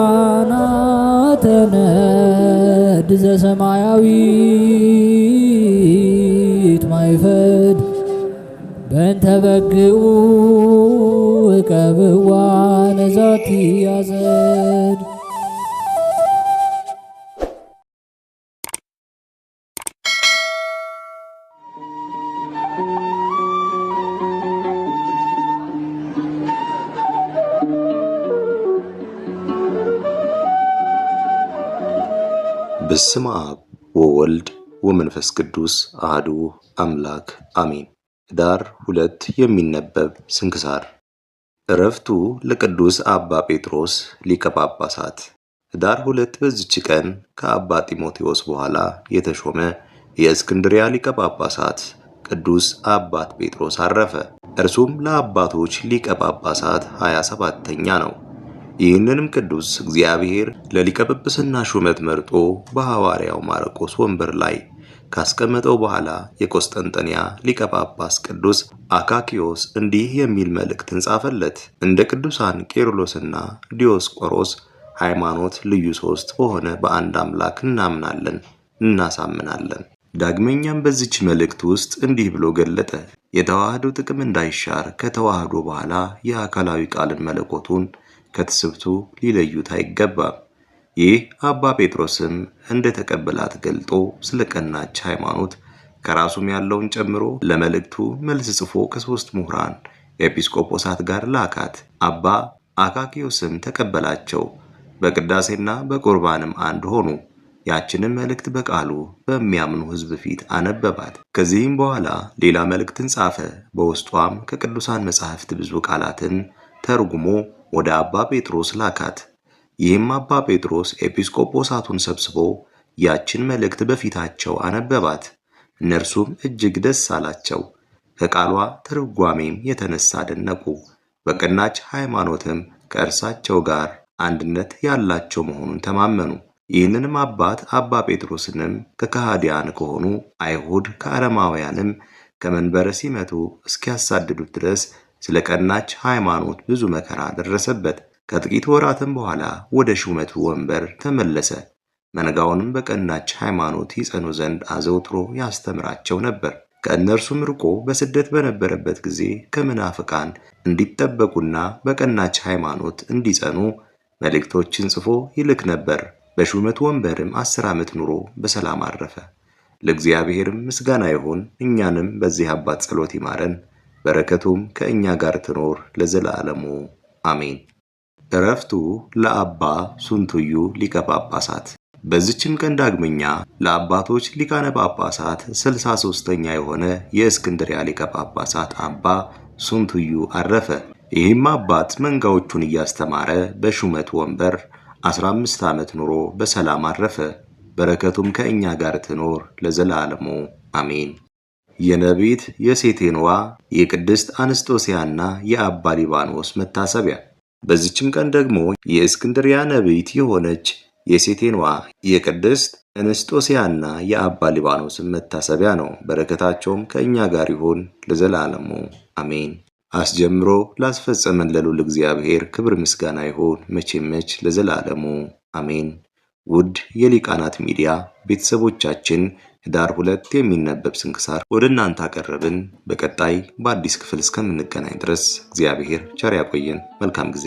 ሊቃናተ ነድ ዘሰማያዊት ማይፈድ በእንተ በግዑ እቀብዋ ነዛቲ ያዘድ። በስመ አብ ወወልድ ወመንፈስ ቅዱስ አሐዱ አምላክ አሜን። ኅዳር 2 የሚነበብ ስንክሳር። ዕረፍቱ ለቅዱስ አባ ጴጥሮስ ሊቀ ጳጳሳት። ኅዳር 2 በዚች ቀን ከአባ ጢሞቴዎስ በኋላ የተሾመ የእስክንድርያ ሊቀ ጳጳሳት ቅዱስ አባት ጴጥሮስ አረፈ። እርሱም ለአባቶች ሊቀ ጳጳሳት 27ኛ ነው። ይህንንም ቅዱስ እግዚአብሔር ለሊቀ ጵጵስና ሹመት መርጦ በሐዋርያው ማርቆስ ወንበር ላይ ካስቀመጠው በኋላ የቆስጠንጠንያ ሊቀ ጳጳስ ቅዱስ አካኪዮስ እንዲህ የሚል መልእክትን ጻፈለት። እንደ ቅዱሳን ቄርሎስና ዲዮስቆሮስ ሃይማኖት ልዩ ሦስት በሆነ በአንድ አምላክ እናምናለን እናሳምናለን። ዳግመኛም በዚች መልእክት ውስጥ እንዲህ ብሎ ገለጠ። የተዋህዶ ጥቅም እንዳይሻር ከተዋህዶ በኋላ የአካላዊ ቃልን መለኮቱን ከትስብቱ ሊለዩት አይገባም። ይህ አባ ጴጥሮስም እንደ ተቀበላት ገልጦ ስለ ቀናች ሃይማኖት ከራሱም ያለውን ጨምሮ ለመልእክቱ መልስ ጽፎ ከ3 ምሁራን ኤጲስቆጶሳት ጋር ላካት። አባ አካኪዮስም ተቀበላቸው። በቅዳሴና በቁርባንም አንድ ሆኑ። ያችንም መልእክት በቃሉ በሚያምኑ ሕዝብ ፊት አነበባት። ከዚህም በኋላ ሌላ መልእክትን ጻፈ። በውስጧም ከቅዱሳን መጻሕፍት ብዙ ቃላትን ተርጉሞ ወደ አባ ጴጥሮስ ላካት። ይህም አባ ጴጥሮስ ኤጲስቆጶሳቱን ሰብስቦ ያችን መልእክት በፊታቸው አነበባት። እነርሱም እጅግ ደስ አላቸው። ከቃሏ ትርጓሜም የተነሳ አደነቁ። በቀናች ሃይማኖትም ከእርሳቸው ጋር አንድነት ያላቸው መሆኑን ተማመኑ። ይህንንም አባት አባ ጴጥሮስንም ከከሃዲያን ከሆኑ አይሁድ ከአረማውያንም ከመንበረ ሲመቱ እስኪያሳድዱት ድረስ ስለ ቀናች ሃይማኖት ብዙ መከራ ደረሰበት። ከጥቂት ወራትም በኋላ ወደ ሹመቱ ወንበር ተመለሰ። መንጋውንም በቀናች ሃይማኖት ይጸኑ ዘንድ አዘውትሮ ያስተምራቸው ነበር። ከእነርሱም ርቆ በስደት በነበረበት ጊዜ ከመናፍቃን እንዲጠበቁና በቀናች ሃይማኖት እንዲጸኑ መልእክቶችን ጽፎ ይልክ ነበር። በሹመቱ ወንበርም 10 ዓመት ኑሮ በሰላም አረፈ። ለእግዚአብሔርም ምስጋና ይሁን። እኛንም በዚህ አባት ጸሎት ይማረን፣ በረከቱም ከእኛ ጋር ትኖር ለዘላለሙ አሜን። ዕረፍቱ ለአባ ሱንቱዩ ሊቀ ጳጳሳት። በዚችም ቀን ዳግመኛ ለአባቶች ሊቃነ ጳጳሳት 63ኛ የሆነ የእስክንድርያ ሊቀ ጳጳሳት አባ ሱንቱዩ አረፈ። ይህም አባት መንጋዎቹን እያስተማረ በሹመት ወንበር 15 ዓመት ኑሮ በሰላም አረፈ። በረከቱም ከእኛ ጋር ትኖር ለዘላለሙ አሜን። የነቢይት የሴቴንዋ የቅድስት አንስጦስያና የአባ ሊባኖስ መታሰቢያ። በዚችም ቀን ደግሞ የእስክንድርያ ነቢይት የሆነች የሴቴንዋ የቅድስት አንስጦስያና የአባ ሊባኖስም መታሰቢያ ነው። በረከታቸውም ከእኛ ጋር ይሁን ለዘላለሙ አሜን። አስጀምሮ ላስፈጸመን ለልዑል እግዚአብሔር ክብር ምስጋና ይሁን መቼመች ለዘላለሙ አሜን። ውድ የሊቃናት ሚዲያ ቤተሰቦቻችን ኅዳር 2 የሚነበብ ስንክሳር ወደ እናንተ አቀረብን። በቀጣይ በአዲስ ክፍል እስከምንገናኝ ድረስ እግዚአብሔር ቸር ያቆየን። መልካም ጊዜ